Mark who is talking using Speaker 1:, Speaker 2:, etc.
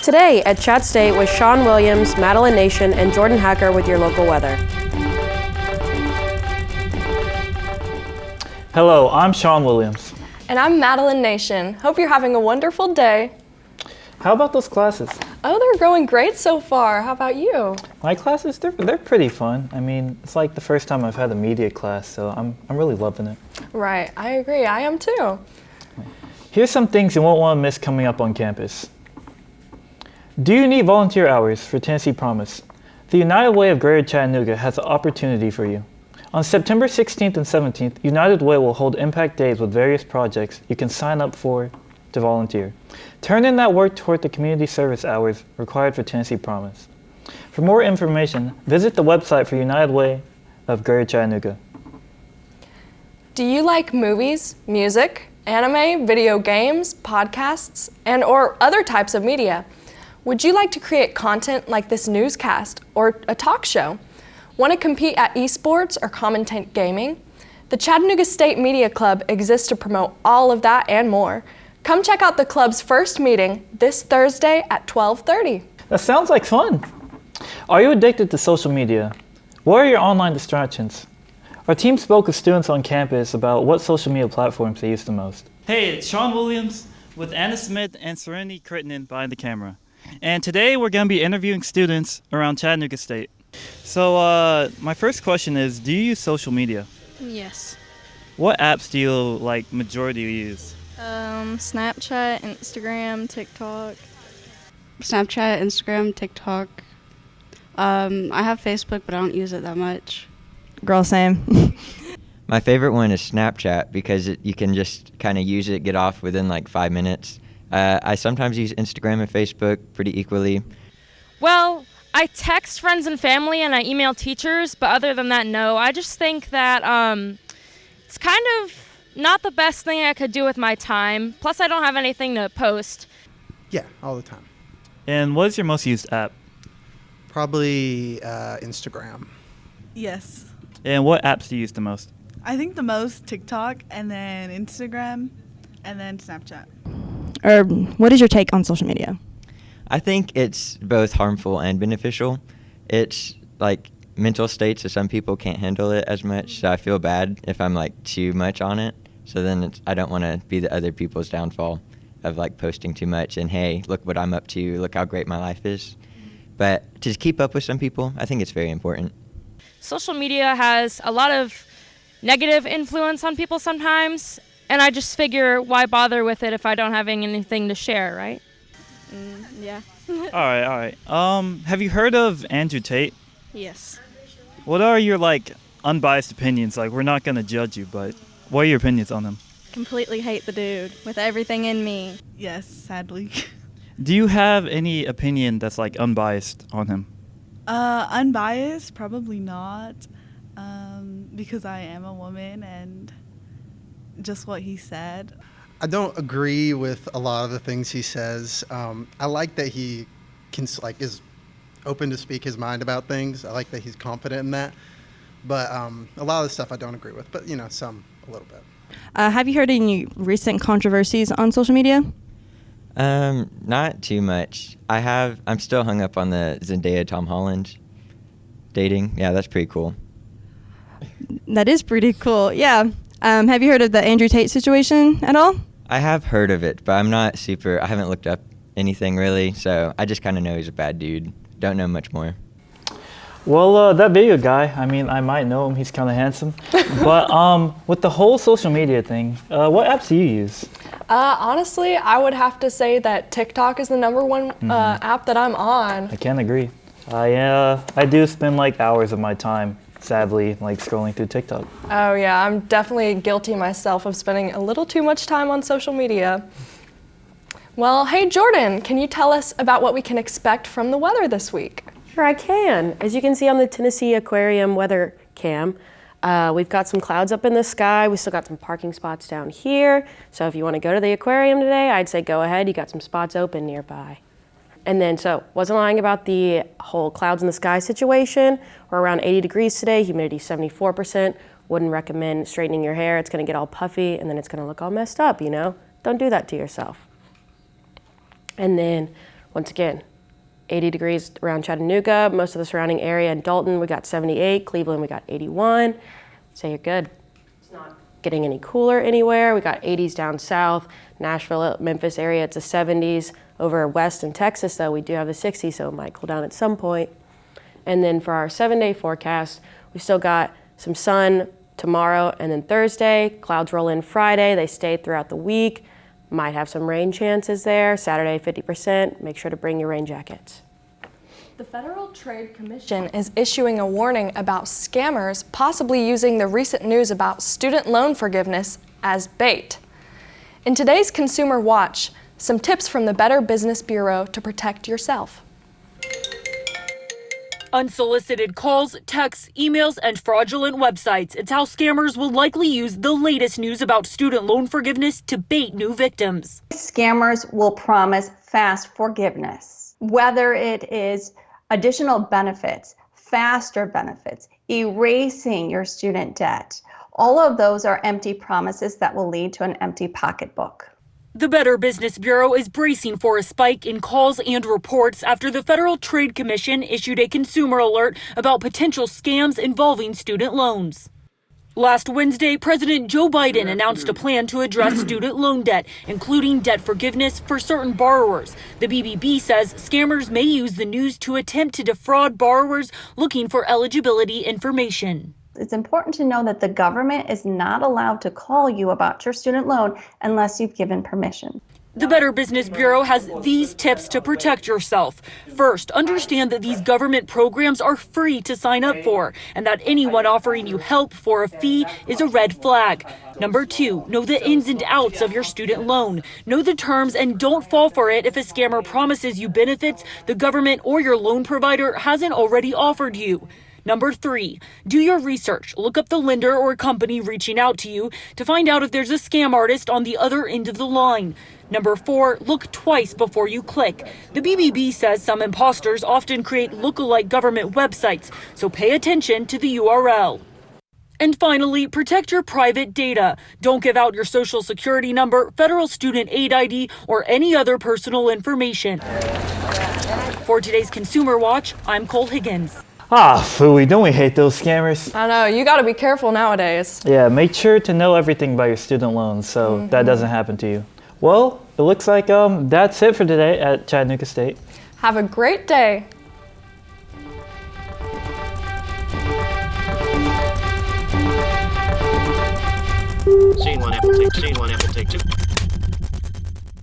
Speaker 1: Today at ChattState with Sean Williams, Madeline Nation, and Jordan Hacker with your local weather.
Speaker 2: Hello, I'm Sean Williams.
Speaker 3: And I'm Madeline Nation. Hope you're having a wonderful day.
Speaker 2: How about those classes?
Speaker 3: Oh, they're going great so far. How about you?
Speaker 2: My classes, they're pretty fun. I mean, it's like the first time I've had a media class, so I'm really loving it.
Speaker 3: Right, I agree. I am too.
Speaker 2: Here's some things you won't want to miss coming up on campus. Do you need volunteer hours for Tennessee Promise? The United Way of Greater Chattanooga has an opportunity for you. On September 16th and 17th, United Way will hold impact days with various projects you can sign up for to volunteer. Turn in that work toward the community service hours required for Tennessee Promise. For more information, visit the website for United Way of Greater Chattanooga.
Speaker 3: Do you like movies, music, anime, video games, podcasts, and or other types of media? Would you like to create content like this newscast or a talk show? Want to compete at esports or commentate gaming? The Chattanooga State Media Club exists to promote all of that and more. Come check out the club's first meeting this Thursday at 12:30.
Speaker 2: That sounds like fun. Are you addicted to social media? What are your online distractions? Our team spoke with students on campus about what social media platforms they use the most. Hey, it's Sean Williams with Anna Smith and Serenity Crittenden behind the camera. And today we're going to be interviewing students around Chattanooga State. So my first question is, do you use social media?
Speaker 4: Yes.
Speaker 2: What apps do you majority use?
Speaker 4: Snapchat, Instagram, TikTok.
Speaker 5: Snapchat, Instagram, TikTok. I have Facebook, but I don't use it that much.
Speaker 6: Girl, same.
Speaker 7: My favorite one is Snapchat because you can just kind of use it, get off within like 5 minutes. I sometimes use Instagram and Facebook pretty equally.
Speaker 8: Well, I text friends and family and I email teachers, but other than that, no. I just think that it's kind of not the best thing I could do with my time. Plus, I don't have anything to post.
Speaker 9: Yeah, all the time.
Speaker 2: And what is your most used app?
Speaker 9: Probably Instagram.
Speaker 10: Yes.
Speaker 2: And what apps do you use the most?
Speaker 10: I think the most TikTok, and then Instagram, and then Snapchat.
Speaker 6: Or what is your take on social media?
Speaker 7: I think it's both harmful and beneficial. It's like mental state, so some people can't handle it as much, so I feel bad if I'm like too much on it. So then I don't want to be the other people's downfall of like posting too much and hey, look what I'm up to, look how great my life is. But to keep up with some people, I think it's very important.
Speaker 8: Social media has a lot of negative influence on people sometimes, and I just figure why bother with it if I don't have anything to share, right?
Speaker 4: Yeah.
Speaker 2: All right. Have you heard of Andrew Tate?
Speaker 4: Yes.
Speaker 2: What are your unbiased opinions? We're not going to judge you, but what are your opinions on him?
Speaker 4: Completely hate the dude with everything in me.
Speaker 10: Yes, sadly.
Speaker 2: Do you have any opinion that's unbiased on him?
Speaker 10: Unbiased, probably not, because I am a woman and just what he said.
Speaker 9: I don't agree with a lot of the things he says. I like that he is open to speak his mind about things. I like that he's confident in that. But a lot of the stuff I don't agree with, but some a little bit.
Speaker 6: Have you heard any recent controversies on social media?
Speaker 7: Not too much. I'm still hung up on the Zendaya Tom Holland dating. Yeah, that's pretty cool.
Speaker 6: That is pretty cool, yeah. Have you heard of the Andrew Tate situation at all?
Speaker 7: I have heard of it, but I haven't looked up anything really, so I just kind of know he's a bad dude. Don't know much more.
Speaker 2: Well, that video guy, I might know him. He's kind of handsome. But with the whole social media thing, what apps do you use?
Speaker 3: Honestly, I would have to say that TikTok is the number one app that I'm on.
Speaker 2: I can't agree. I do spend hours of my time, sadly, scrolling through TikTok.
Speaker 3: Oh yeah, I'm definitely guilty myself of spending a little too much time on social media. Well, hey Jordan, can you tell us about what we can expect from the weather this week?
Speaker 1: Sure, I can. As you can see on the Tennessee Aquarium weather cam, we've got some clouds up in the sky. We still got some parking spots down here. So if you want to go to the aquarium today, I'd say go ahead. You got some spots open nearby. And then, wasn't lying about the whole clouds in the sky situation. We're around 80 degrees today, humidity 74%. Wouldn't recommend straightening your hair. It's going to get all puffy and then it's going to look all messed up, Don't do that to yourself. And then Once again, 80 degrees around Chattanooga, most of the surrounding area. In Dalton, we got 78. Cleveland, we got 81. So you're good. It's not getting any cooler anywhere. We got 80s down south. Nashville, Memphis area, it's the 70s. Over west in Texas, though, we do have the 60s, so it might cool down at some point. And then for our 7-day forecast, we've still got some sun tomorrow and then Thursday. Clouds roll in Friday. They stay throughout the week. Might have some rain chances there. Saturday, 50%. Make sure to bring your rain jackets.
Speaker 3: The Federal Trade Commission is issuing a warning about scammers possibly using the recent news about student loan forgiveness as bait. In today's Consumer Watch, some tips from the Better Business Bureau to protect yourself.
Speaker 11: Unsolicited calls, texts, emails, and fraudulent websites. It's how scammers will likely use the latest news about student loan forgiveness to bait new victims.
Speaker 12: Scammers will promise fast forgiveness, whether it is additional benefits, faster benefits, erasing your student debt. All of those are empty promises that will lead to an empty pocketbook.
Speaker 11: The Better Business Bureau is bracing for a spike in calls and reports after the Federal Trade Commission issued a consumer alert about potential scams involving student loans. Last Wednesday, President Joe Biden announced a plan to address student loan debt, including debt forgiveness for certain borrowers. The BBB says scammers may use the news to attempt to defraud borrowers looking for eligibility information.
Speaker 12: It's important to know that the government is not allowed to call you about your student loan unless you've given permission.
Speaker 11: The Better Business Bureau has these tips to protect yourself. First, understand that these government programs are free to sign up for, and that anyone offering you help for a fee is a red flag. Number 2, know the ins and outs of your student loan. Know the terms and don't fall for it if a scammer promises you benefits the government or your loan provider hasn't already offered you. Number 3, do your research. Look up the lender or company reaching out to you to find out if there's a scam artist on the other end of the line. Number 4, look twice before you click. The BBB says some imposters often create lookalike government websites, so pay attention to the URL. And finally, protect your private data. Don't give out your social security number, federal student aid ID, or any other personal information. For today's Consumer Watch, I'm Cole Higgins.
Speaker 2: Ah, phooey, don't we hate those scammers?
Speaker 3: I know, you gotta be careful nowadays.
Speaker 2: Yeah, make sure to know everything about your student loans so that doesn't happen to you. Well, it looks like that's it for today at Chattanooga State.
Speaker 3: Have a great day.
Speaker 13: Scene 1, Apple take 2.